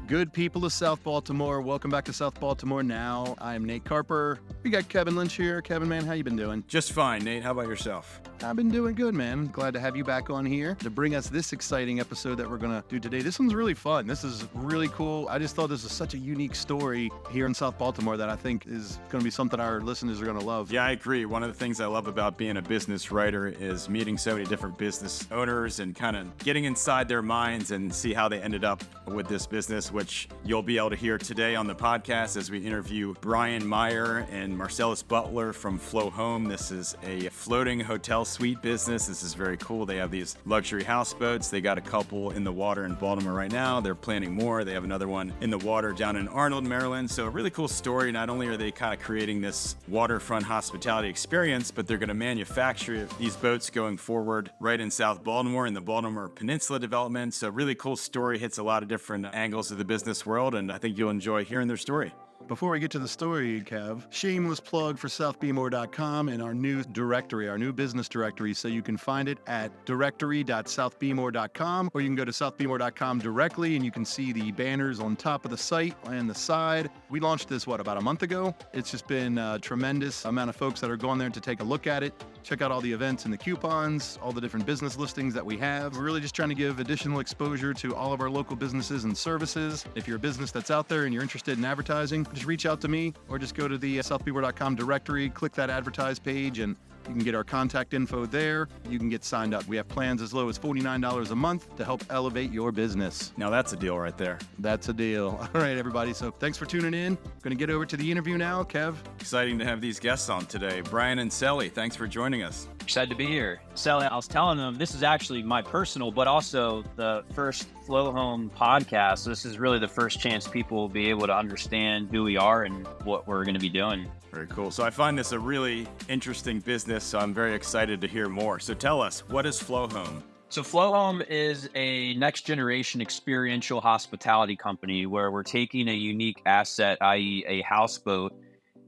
Good people of South Baltimore, welcome back to South Baltimore Now. I am Nate Carper. We got Kevin Lynch here. Kevin, man, how you been doing? Just fine, Nate. How about yourself? I've been doing good, man. Glad to have you back on here to bring us this exciting episode that we're going to do today. This one's really fun. This is really cool. I just thought this was such a unique story here in South Baltimore that I think is going to be something our listeners are going to love. Yeah, I agree. One of the things I love about being a business writer is meeting so many different business owners and kind of getting inside their minds and see how they ended up with this business, which you'll be able to hear today on the podcast as we interview Brian Meyer and Marcellous Butler from FLOHOM. This is a floating hotel suite business. This is very cool. They have these luxury houseboats. They got a couple in the water in Baltimore right now. They're planning more. They have another one in the water down in Arnold, Maryland. So a really cool story. Not only are they kind of creating this waterfront hospitality experience, but they're going to manufacture these boats going forward right in South Baltimore in the Baltimore Peninsula development. So really cool story, hits a lot of different angles of the business world, and I think you'll enjoy hearing their story. Before we get to the story, Kev, shameless plug for southbmore.com and our new directory, our new business directory. So you can find it at directory.southbmore.com, or you can go to southbmore.com directly and you can see the banners on top of the site and the side. We launched this, about a month ago? It's just been a tremendous amount of folks that are going there to take a look at it, check out all the events and the coupons, all the different business listings that we have. We're really just trying to give additional exposure to all of our local businesses and services. If you're a business that's out there and you're interested in advertising, just reach out to me or just go to the southbmore.com directory, click that advertise page, and you can get our contact info there. You can get signed up. We have plans as low as $49 a month to help elevate your business. Now that's a deal right there. That's a deal. All right, everybody. So thanks for tuning in. Going to get over to the interview now. Kev. Exciting to have these guests on today. Brian and Sally, thanks for joining us. Excited to be here. Sally, I was telling them this is actually my personal, but also the first FLOHOM podcast. So this is really the first chance people will be able to understand who we are and what we're going to be doing. Very cool. So I find this a really interesting business, so I'm very excited to hear more. So tell us, what is FLOHOM? So FLOHOM is a next generation experiential hospitality company where we're taking a unique asset, i.e. a houseboat,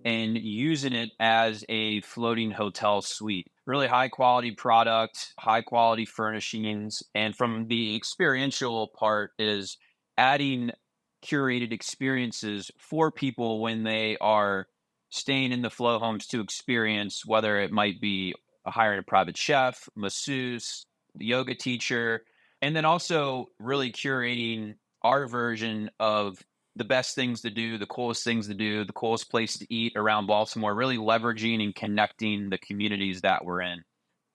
and using it as a floating hotel suite. Really high quality product, high quality furnishings. And from the experiential part is adding curated experiences for people when they are staying in the FLOHOMs to experience, whether it might be hiring a private chef, masseuse, yoga teacher, and then also really curating our version of the best things to do, the coolest things to do, the coolest place to eat around Baltimore, really leveraging and connecting the communities that we're in.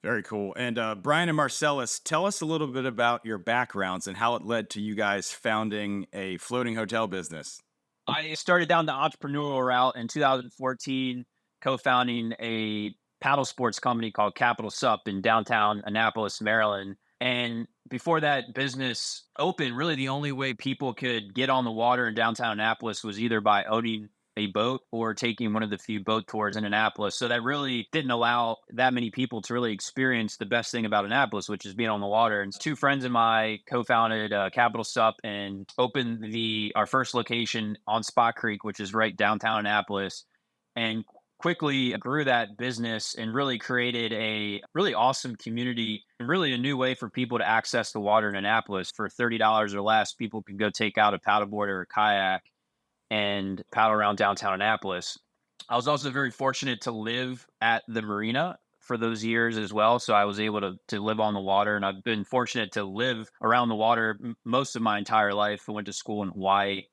Very cool. And Brian and Marcellous, tell us a little bit about your backgrounds and how it led to you guys founding a floating hotel business. I started down the entrepreneurial route in 2014, co-founding a paddle sports company called Capital Sup in downtown Annapolis, Maryland. And before that business opened, really the only way people could get on the water in downtown Annapolis was either by owning a boat or taking one of the few boat tours in Annapolis. So that really didn't allow that many people to really experience the best thing about Annapolis, which is being on the water. And two friends of mine co-founded Capital Sup and opened our first location on Spot Creek, which is right downtown Annapolis, and quickly grew that business and really created a really awesome community and really a new way for people to access the water in Annapolis. For $30 or less, people can go take out a paddleboard or a kayak and paddle around downtown Annapolis. I was also very fortunate to live at the marina for those years as well. So I was able to live on the water, and I've been fortunate to live around the water most of my entire life. I went to school in Hawaii.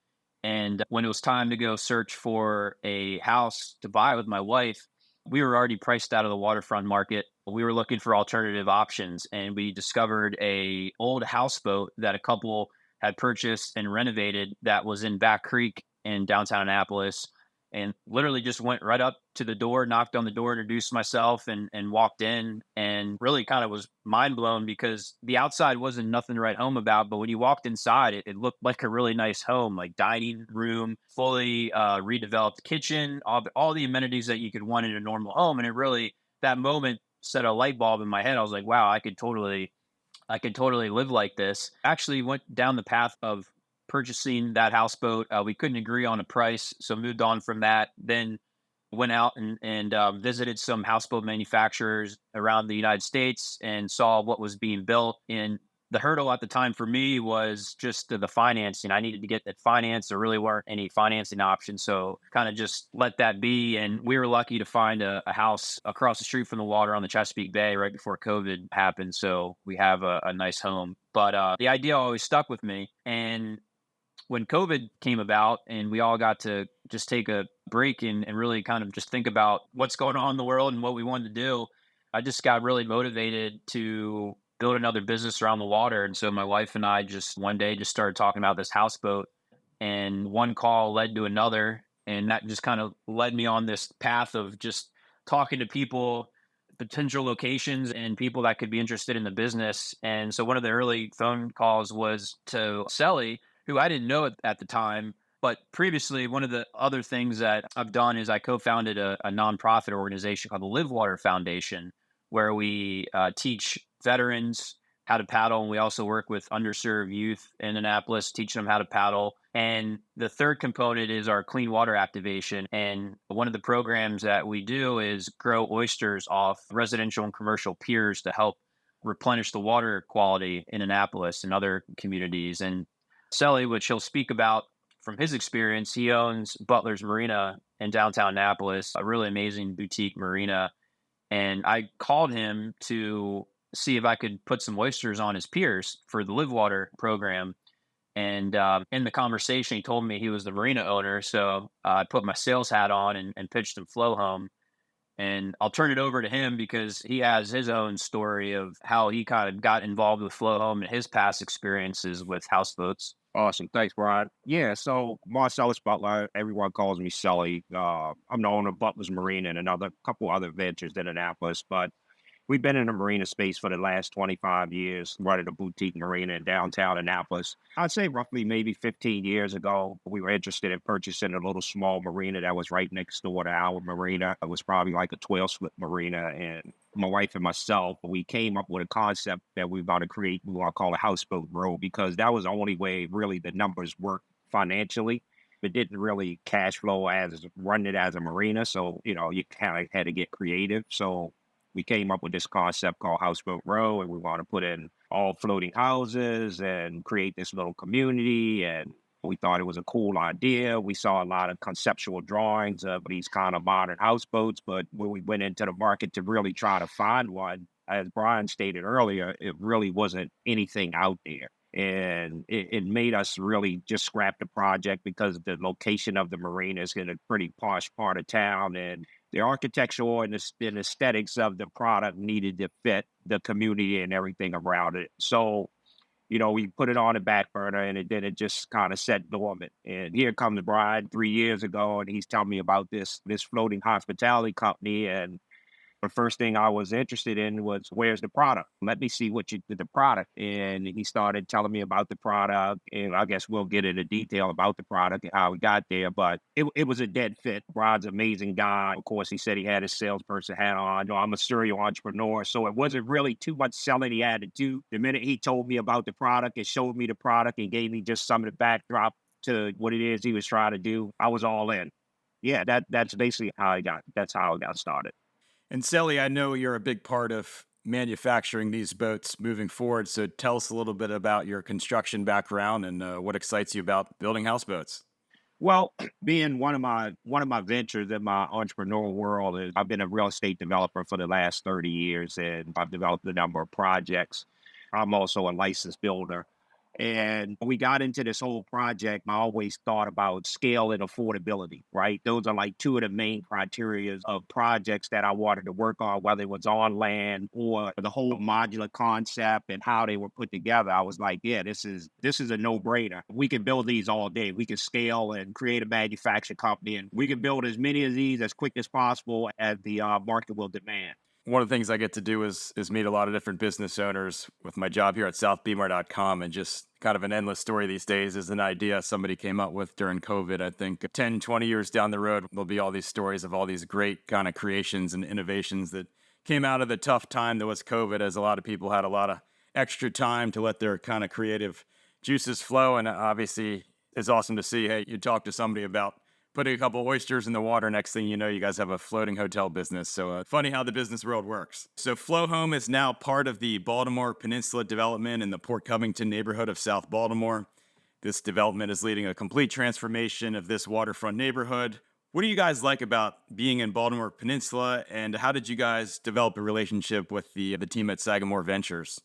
And when it was time to go search for a house to buy with my wife, we were already priced out of the waterfront market. We were looking for alternative options, and we discovered a old houseboat that a couple had purchased and renovated that was in Back Creek in downtown Annapolis, and literally just went right up to the door, knocked on the door, introduced myself, and walked in, and really kind of was mind blown because the outside wasn't nothing to write home about. But when you walked inside, it looked like a really nice home, like dining room, fully redeveloped kitchen, all the amenities that you could want in a normal home. And it really, that moment set a light bulb in my head. I was like, wow, I could totally live like this. Actually went down the path of purchasing that houseboat. We couldn't agree on a price, so moved on from that. Then went out and visited some houseboat manufacturers around the United States and saw what was being built. And The hurdle at the time for me was just the financing. I needed to get that finance. There really weren't any financing options. So kind of just let that be. And we were lucky to find a house across the street from the water on the Chesapeake Bay right before COVID happened. So we have a nice home. But the idea always stuck with me. And when COVID came about and we all got to just take a break and really kind of just think about what's going on in the world and what we wanted to do, I just got really motivated to build another business around the water. And so my wife and I just one day just started talking about this houseboat, and one call led to another. And that just kind of led me on this path of just talking to people, potential locations, and people that could be interested in the business. And so one of the early phone calls was to Selly, who I didn't know at the time. But previously, one of the other things that I've done is I co-founded a nonprofit organization called the Live Water Foundation, where we teach veterans how to paddle, and we also work with underserved youth in Annapolis, teaching them how to paddle. And the third component is our clean water activation. And one of the programs that we do is grow oysters off residential and commercial piers to help replenish the water quality in Annapolis and other communities. And Selly, which he'll speak about from his experience, he owns Butler's Marina in downtown Annapolis, a really amazing boutique marina. And I called him to see if I could put some oysters on his piers for the Live Water program. And in the conversation, he told me he was the marina owner. So I put my sales hat on and pitched him FLOHOM. And I'll turn it over to him because he has his own story of how he kind of got involved with FLOHOM and his past experiences with houseboats. Awesome. Thanks, Brian. Yeah, so Marcellous Butler, everyone calls me Sully. I'm the owner of Butler's Marina and another couple other ventures in Annapolis, but we've been in the marina space for the last 25 years, running a boutique marina in downtown Annapolis. I'd say roughly maybe 15 years ago, we were interested in purchasing a little small marina that was right next door to our marina. It was probably like a 12-slip marina. And my wife and myself, we came up with a concept that we were about to create, we want to call a houseboat row, because that was the only way really the numbers worked financially. It didn't really cash flow as run it as a marina. So, you kind of had to get creative. So we came up with this concept called Houseboat Row, and we want to put in all floating houses and create this little community. And we thought it was a cool idea. We saw a lot of conceptual drawings of these kind of modern houseboats, but when we went into the market to really try to find one, as Brian stated earlier, it really wasn't anything out there. And it made us really just scrap the project because the location of the marina is in a pretty posh part of town, and the architectural and the aesthetics of the product needed to fit the community and everything around it. So, we put it on the back burner, and then it just kind of set dormant. And here comes Brian 3 years ago, and he's telling me about this floating hospitality company. And the first thing I was interested in was, where's the product? Let me see what you did the product. And he started telling me about the product. And I guess we'll get into detail about the product and how we got there. But it was a dead fit. Rod's an amazing guy. Of course, he said he had his salesperson hat on. I'm a serial entrepreneur. So it wasn't really too much selling he had to do. The minute he told me about the product and showed me the product and gave me just some of the backdrop to what it is he was trying to do, I was all in. Yeah, that's basically how I got started. And Sally, I know you're a big part of manufacturing these boats moving forward. So tell us a little bit about your construction background and what excites you about building houseboats. Well, being one of my ventures in my entrepreneurial world is I've been a real estate developer for the last 30 years, and I've developed a number of projects. I'm also a licensed builder. And when we got into this whole project, I always thought about scale and affordability, right? Those are like two of the main criteria of projects that I wanted to work on, whether it was on land or the whole modular concept and how they were put together. I was like, yeah, this is a no-brainer. We can build these all day. We can scale and create a manufacturing company, and we can build as many of these as quick as possible as the market will demand. One of the things I get to do is meet a lot of different business owners with my job here at southbeamer.com, and just kind of an endless story these days is an idea somebody came up with during COVID. I think 10, 20 years down the road, there'll be all these stories of all these great kind of creations and innovations that came out of the tough time that was COVID, as a lot of people had a lot of extra time to let their kind of creative juices flow. And obviously, it's awesome to see, hey, you talk to somebody about putting a couple oysters in the water. Next thing you know, you guys have a floating hotel business. So funny how the business world works. So FLOHOM is now part of the Baltimore Peninsula development in the Port Covington neighborhood of South Baltimore. This development is leading a complete transformation of this waterfront neighborhood. What do you guys like about being in Baltimore Peninsula, and how did you guys develop a relationship with the team at Sagamore Ventures?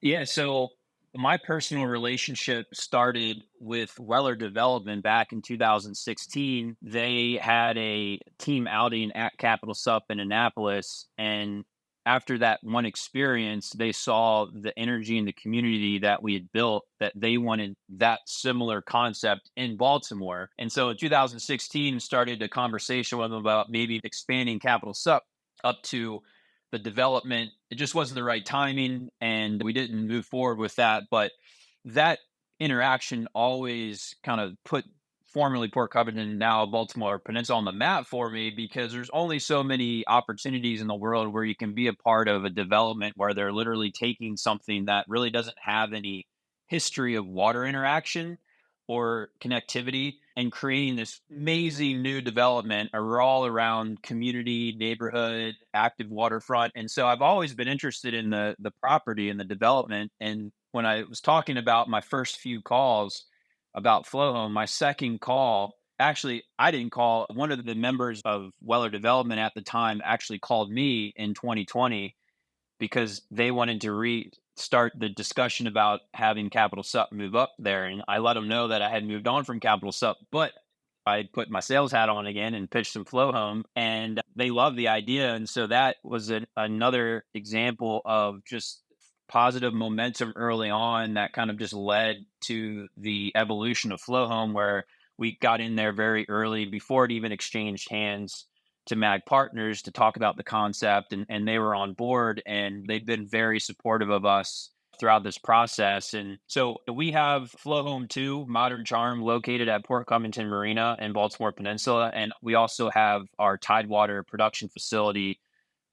Yeah, so my personal relationship started with Weller Development back in 2016. They had a team outing at Capitol Sup in Annapolis. And after that one experience, they saw the energy in the community that we had built, that they wanted that similar concept in Baltimore. And so in 2016, started a conversation with them about maybe expanding Capitol Sup up to the development. It just wasn't the right timing, and we didn't move forward with that. But that interaction always kind of put formerly Port Covington, now Baltimore Peninsula, on the map for me, because there's only so many opportunities in the world where you can be a part of a development where they're literally taking something that really doesn't have any history of water interaction or connectivity and creating this amazing new development all around community, neighborhood, active waterfront. And so I've always been interested in the property and the development. And when I was talking about my first few calls about FLOHOM, my second call, actually, I didn't call. One of the members of Weller Development at the time actually called me in 2020 because they wanted to restart the discussion about having Capital Sup move up there. And I let them know that I had moved on from Capital Sup, but I put my sales hat on again and pitched some FLOHOM, and they loved the idea. And so that was another example of just positive momentum early on that kind of just led to the evolution of FLOHOM, where we got in there very early before it even exchanged hands to Mag Partners to talk about the concept, and they were on board, and they've been very supportive of us throughout this process. And so we have FLOHOM 2 Modern Charm located at Port Covington Marina in Baltimore Peninsula, and we also have our Tidewater production facility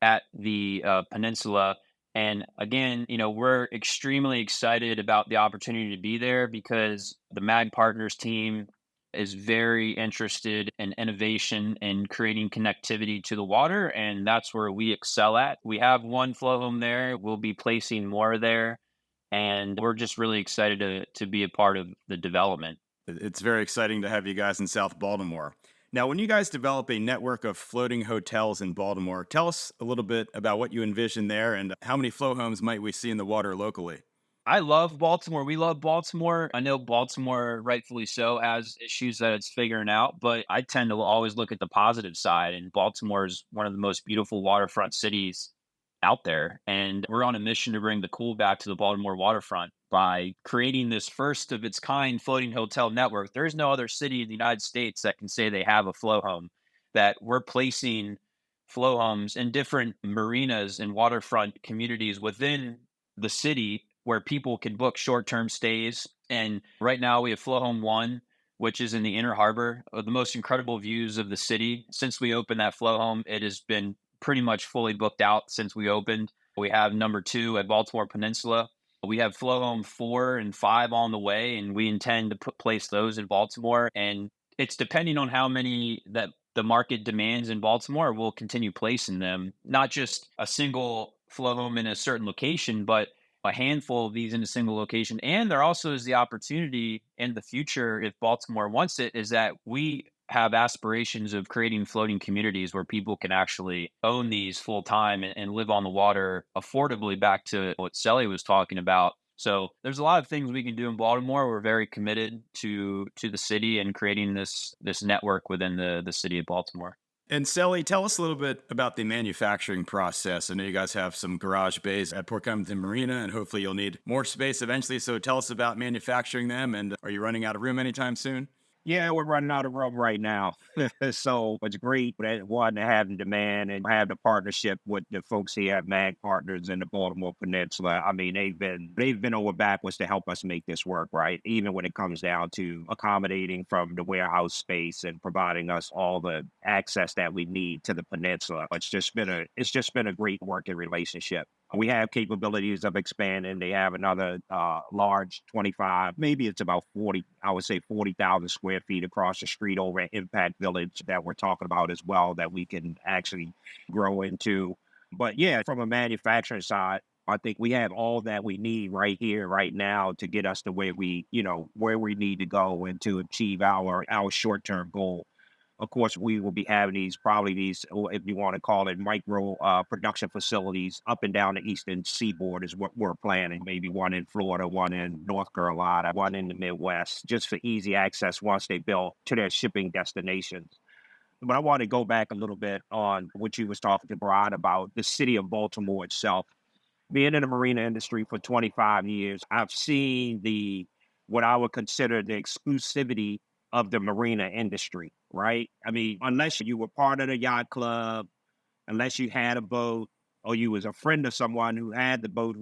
at the peninsula. And again, we're extremely excited about the opportunity to be there because the Mag Partners team is very interested in innovation and creating connectivity to the water. And that's where we excel at. We have one FLOHOM there. We'll be placing more there. And we're just really excited to be a part of the development. It's very exciting to have you guys in South Baltimore. Now, when you guys develop a network of floating hotels in Baltimore, tell us a little bit about what you envision there and how many FLOHOMs might we see in the water locally. I love Baltimore. We love Baltimore. I know Baltimore, rightfully so, has issues that it's figuring out, but I tend to always look at the positive side. And Baltimore is one of the most beautiful waterfront cities out there. And we're on a mission to bring the cool back to the Baltimore waterfront by creating this first of its kind floating hotel network. There's no other city in the United States that can say they have a FLOHOM, that we're placing FLOHOMs in different marinas and waterfront communities within the city where people can book short-term stays. And right now we have FLOHOM 1, which is in the Inner Harbor, the most incredible views of the city. Since we opened that FLOHOM, it has been pretty much fully booked out since we opened. We have number 2 at Baltimore Peninsula. We have FLOHOM 4 and 5 on the way, and we intend to place those in Baltimore. And it's depending on how many that the market demands in Baltimore, we'll continue placing them. Not just a single FLOHOM in a certain location, but a handful of these in a single location. And there also is the opportunity in the future, if Baltimore wants it, is that we have aspirations of creating floating communities where people can actually own these full time and live on the water affordably, back to what Sally was talking about. So there's a lot of things we can do in Baltimore. We're very committed to the city and creating this network within the city of Baltimore. And Sally, tell us a little bit about the manufacturing process. I know you guys have some garage bays at Port Covington Marina, and hopefully you'll need more space eventually. So tell us about manufacturing them, and are you running out of room anytime soon? Yeah, we're running out of room right now. So it's great that one, having demand and have the partnership with the folks here at Mag Partners in the Baltimore Peninsula. I mean, they've been over backwards to help us make this work, right? Even when it comes down to accommodating from the warehouse space and providing us all the access that we need to the peninsula. It's just been a great working relationship. We have capabilities of expanding. They have another large 25, maybe it's about 40, I would say 40,000 square feet across the street over at Impact Village that we're talking about as well that we can actually grow into. But yeah, from a manufacturing side, I think we have all that we need right here, right now to get us to where where we need to go and to achieve our short-term goal. Of course, we will be having these, if you want to call it micro production facilities up and down the eastern seaboard is what we're planning. Maybe one in Florida, one in North Carolina, one in the Midwest, just for easy access once they build to their shipping destinations. But I want to go back a little bit on what you was talking to Brian about the city of Baltimore itself. Being in the marina industry for 25 years, I've seen what I would consider the exclusivity of the marina industry, right? I mean, unless you were part of the yacht club, unless you had a boat, or you was a friend of someone who had the boat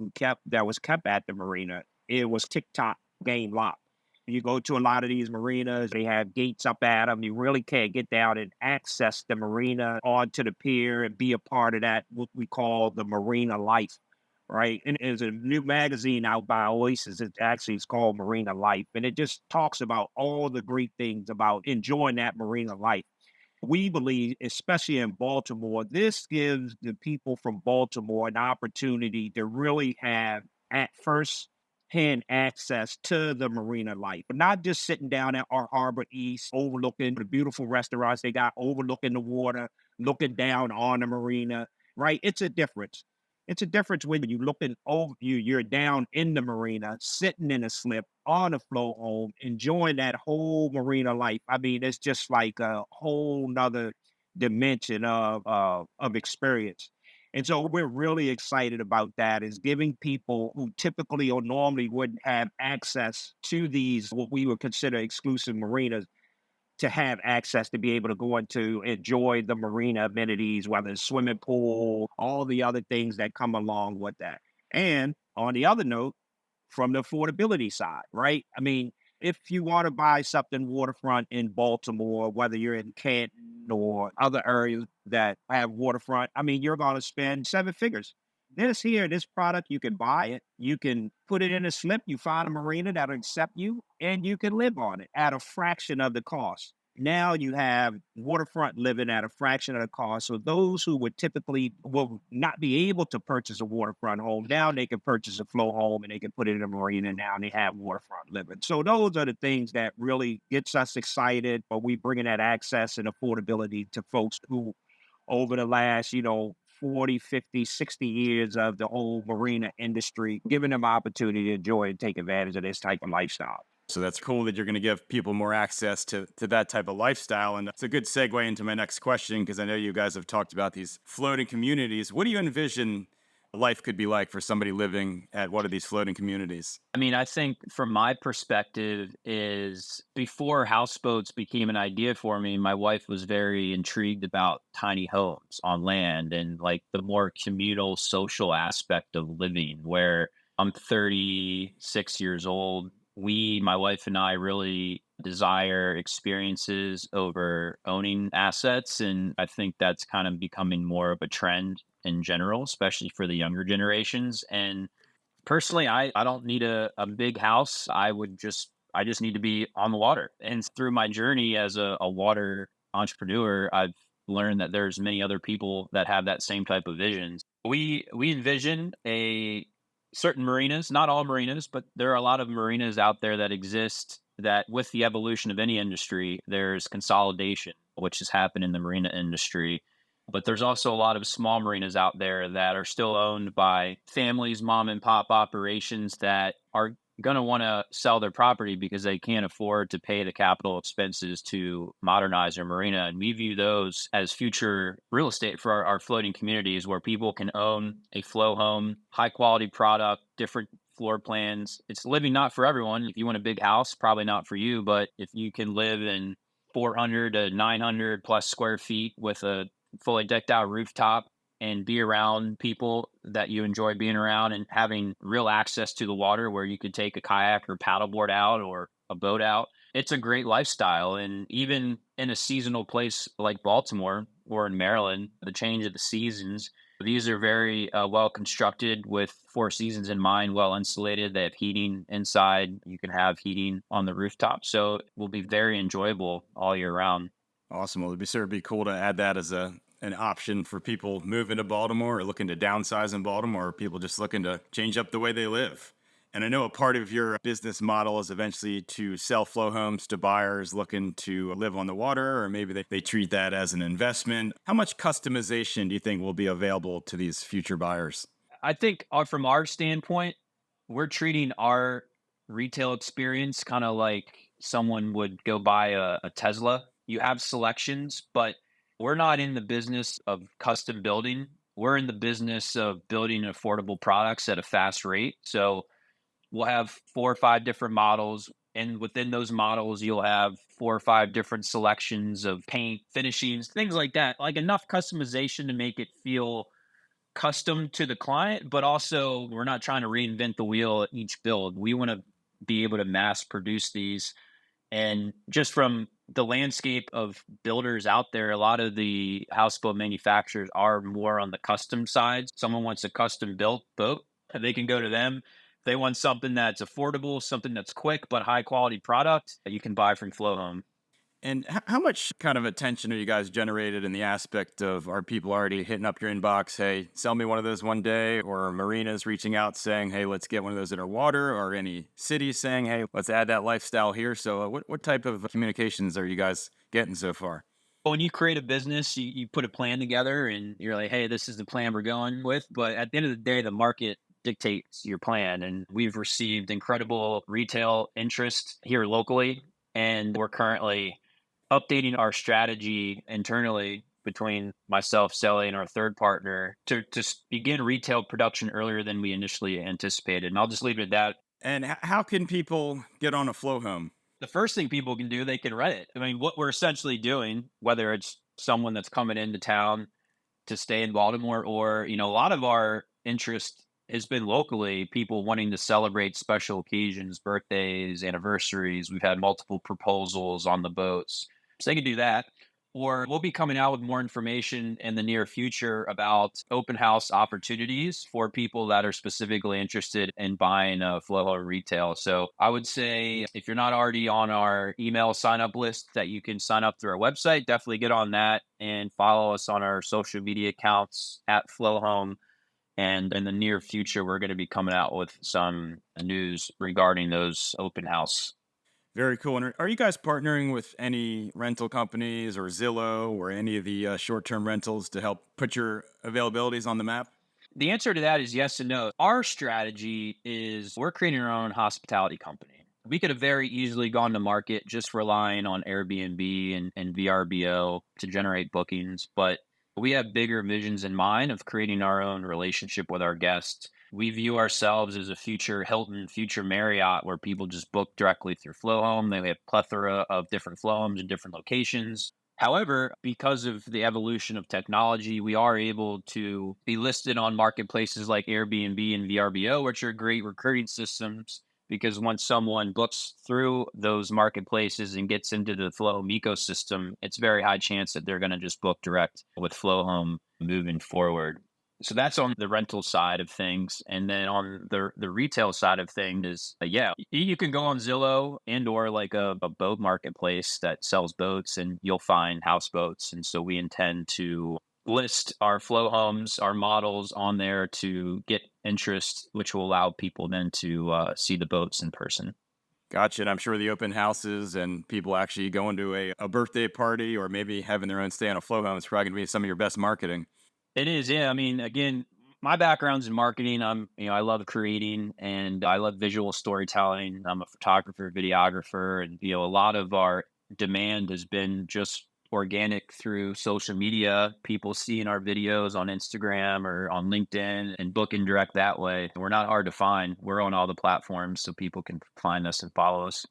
that was kept at the marina, it was tick-tock game locked. You go to a lot of these marinas, they have gates up at them. You really can't get down and access the marina onto the pier and be a part of that, what we call the marina life, right? And there's a new magazine out by Oasis. It actually is called Marina Life. And it just talks about all the great things about enjoying that marina life. We believe, especially in Baltimore, this gives the people from Baltimore an opportunity to really have at first hand access to the marina life, but not just sitting down at our Harbor East, overlooking the beautiful restaurants they got, overlooking the water, looking down on the marina, right? It's a difference. It's a difference when you're looking over you're down in the marina, sitting in a slip on a flow home, enjoying that whole marina life. I mean, it's just like a whole nother dimension of experience. And so we're really excited about that is giving people who typically or normally wouldn't have access to these, what we would consider exclusive marinas, to have access to be able to go into enjoy the marina amenities, whether it's swimming pool, all the other things that come along with that. And on the other note, from the affordability side, right? I mean, if you want to buy something waterfront in Baltimore, whether you're in Canton or other areas that have waterfront, I mean, you're going to spend seven figures. This product, you can buy it, you can put it in a slip, you find a marina that'll accept you, and you can live on it at a fraction of the cost. Now you have waterfront living at a fraction of the cost. So those who would typically will not be able to purchase a waterfront home, now they can purchase a flow home and they can put it in a marina now and they have waterfront living. So those are the things that really gets us excited. But we bringing that access and affordability to folks who over the last, 40, 50, 60 years of the whole marina industry, giving them opportunity to enjoy and take advantage of this type of lifestyle. So that's cool that you're going to give people more access to that type of lifestyle. And it's a good segue into my next question, because I know you guys have talked about these floating communities. What do you envision life could be like for somebody living at one of these floating communities? I mean, I think from my perspective is before houseboats became an idea for me, my wife was very intrigued about tiny homes on land and like the more communal social aspect of living where I'm 36 years old. My wife and I really desire experiences over owning assets. And I think that's kind of becoming more of a trend in general, especially for the younger generations. And personally, I don't need a big house. I just need to be on the water. And through my journey as a water entrepreneur, I've learned that there's many other people that have that same type of vision. We envision a certain marinas, not all marinas, but there are a lot of marinas out there that exist that with the evolution of any industry, there's consolidation, which has happened in the marina industry, but there's also a lot of small marinas out there that are still owned by families, mom and pop operations that are going to want to sell their property because they can't afford to pay the capital expenses to modernize their marina. And we view those as future real estate for our floating communities where people can own a flow home, high quality product, different floor plans. It's living not for everyone. If you want a big house, probably not for you. But if you can live in 400 to 900 plus square feet with a fully decked out rooftop and be around people that you enjoy being around and having real access to the water where you could take a kayak or paddleboard out or a boat out. It's a great lifestyle. And even in a seasonal place like Baltimore or in Maryland, the change of the seasons, These are very well constructed with Four Seasons in mind, well insulated. They have heating inside. You can have heating on the rooftop. So it will be very enjoyable all year round. Awesome. Well, it'd be sure be cool to add that as an option for people moving to Baltimore or looking to downsize in Baltimore, or people just looking to change up the way they live. And I know a part of your business model is eventually to sell flow homes to buyers looking to live on the water, or maybe they treat that as an investment. How much customization do you think will be available to these future buyers? I think from our standpoint, we're treating our retail experience kind of like someone would go buy a Tesla. You have selections, but we're not in the business of custom building. We're in the business of building affordable products at a fast rate. So we'll have 4 or 5 different models. And within those models, you'll have 4 or 5 different selections of paint, finishings, things like that. Like enough customization to make it feel custom to the client, but also we're not trying to reinvent the wheel at each build. We want to be able to mass produce these. And just from the landscape of builders out there, a lot of the houseboat manufacturers are more on the custom side. Someone wants a custom built boat, they can go to them. If they want something that's affordable, something that's quick but high quality product, you can buy from FLOHOM. And how much kind of attention are you guys generated in the aspect of, are people already hitting up your inbox, hey, sell me one of those one day, or marinas reaching out saying, hey, let's get one of those in our water, or any cities saying, hey, let's add that lifestyle here? So what type of communications are you guys getting so far? But when you create a business, you put a plan together and you're like, hey, this is the plan we're going with. But at the end of the day, the market dictates your plan. And we've received incredible retail interest here locally. And we're currently updating our strategy internally between myself, Sally, and our third partner to begin retail production earlier than we initially anticipated. And I'll just leave it at that. And how can people get on a flow home? The first thing people can do, they can rent it. I mean, what we're essentially doing, whether it's someone that's coming into town to stay in Baltimore, or, a lot of our interest has been locally, people wanting to celebrate special occasions, birthdays, anniversaries. We've had multiple proposals on the boats. So they can do that. Or we'll be coming out with more information in the near future about open house opportunities for people that are specifically interested in buying a flow retail. So I would say if you're not already on our email sign up list, that you can sign up through our website, definitely get on that and follow us on our social media accounts at FlowHome. And in the near future, we're going to be coming out with some news regarding those open house. Very cool. And are you guys partnering with any rental companies or Zillow or any of the short-term rentals to help put your availabilities on the map? The answer to that is yes and no. Our strategy is we're creating our own hospitality company. We could have very easily gone to market just relying on Airbnb and VRBO to generate bookings, but we have bigger visions in mind of creating our own relationship with our guests. We view ourselves as a future Hilton, future Marriott, where people just book directly through FlowHome. They have plethora of different FlowHomes in different locations. However, because of the evolution of technology, we are able to be listed on marketplaces like Airbnb and VRBO, which are great recruiting systems. Because once someone books through those marketplaces and gets into the FlowHome ecosystem, it's very high chance that they're going to just book direct with FlowHome moving forward. So that's on the rental side of things. And then on the retail side of things is, you can go on Zillow and or like a boat marketplace that sells boats, and you'll find houseboats. And so we intend to list our flow homes, our models on there to get interest, which will allow people then to see the boats in person. Gotcha. And I'm sure the open houses and people actually going to a birthday party or maybe having their own stay on a flow home is probably going to be some of your best marketing. It is, yeah. I mean, again, my background's in marketing. I love creating and I love visual storytelling. I'm a photographer, videographer, and a lot of our demand has been just organic through social media. People seeing our videos on Instagram or on LinkedIn and booking direct that way. We're not hard to find. We're on all the platforms, so people can find us and follow us.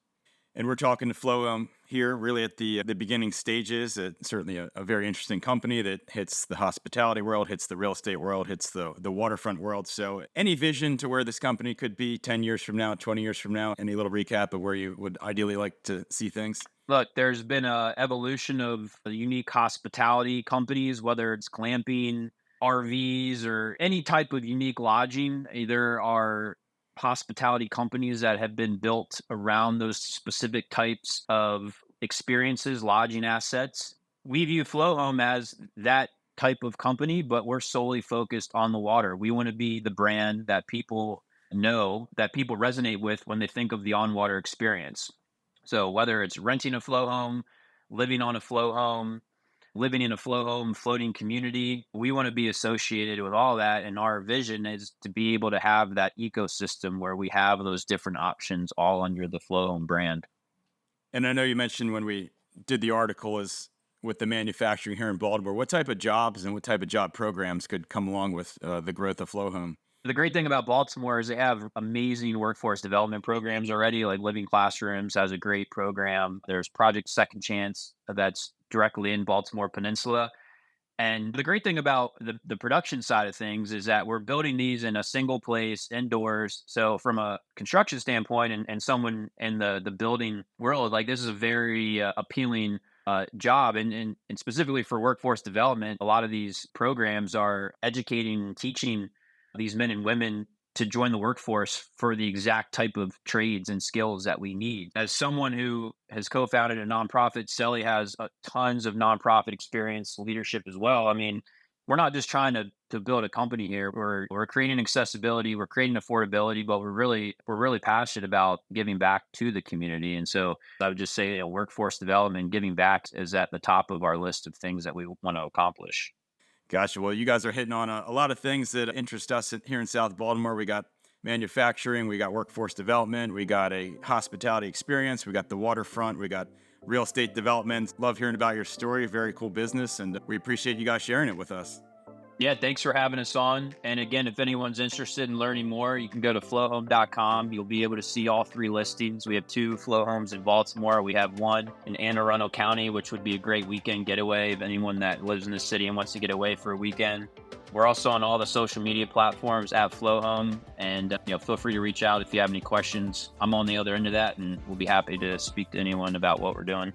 And we're talking to Flo here, really at the beginning stages. It's certainly a very interesting company that hits the hospitality world, hits the real estate world, hits the waterfront world. So any vision to where this company could be 10 years from now, 20 years from now? Any little recap of where you would ideally like to see things? Look, there's been a evolution of unique hospitality companies, whether it's glamping, RVs or any type of unique lodging. There are hospitality companies that have been built around those specific types of experiences, lodging assets. We view FlowHome as that type of company, but we're solely focused on the water. We want to be the brand that people know, that people resonate with when they think of the on-water experience. So whether it's renting a flow home, living on a flow home, living in a flow home, floating community, we want to be associated with all that. And our vision is to be able to have that ecosystem where we have those different options all under the flow home brand. And I know you mentioned when we did the article is with the manufacturing here in Baltimore, what type of jobs and what type of job programs could come along with the growth of FlowHome? The great thing about Baltimore is they have amazing workforce development programs already, like Living Classrooms has a great program. There's Project Second Chance that's directly in Baltimore Peninsula. And the great thing about the production side of things is that we're building these in a single place indoors. So from a construction standpoint and someone in the building world, like this is a very appealing job. And specifically for workforce development, a lot of these programs are educating, teaching these men and women to join the workforce for the exact type of trades and skills that we need. As someone who has co-founded a nonprofit, Sally has tons of nonprofit experience, leadership as well. I mean, we're not just trying to build a company here. We're creating accessibility, we're creating affordability, but we're really passionate about giving back to the community. And so I would just say, workforce development, giving back is at the top of our list of things that we want to accomplish. Gotcha. Well, you guys are hitting on a lot of things that interest us here in South Baltimore. We got manufacturing, we got workforce development, we got a hospitality experience, we got the waterfront, we got real estate development. Love hearing about your story. Very cool business, and we appreciate you guys sharing it with us. Yeah, thanks for having us on. And again, if anyone's interested in learning more, you can go to flohome.com. You'll be able to see all 3 listings. We have 2 flow homes in Baltimore. We have one in Anne Arundel County, which would be a great weekend getaway if anyone that lives in the city and wants to get away for a weekend. We're also on all the social media platforms at FlowHome, and feel free to reach out if you have any questions. I'm on the other end of that, and we'll be happy to speak to anyone about what we're doing.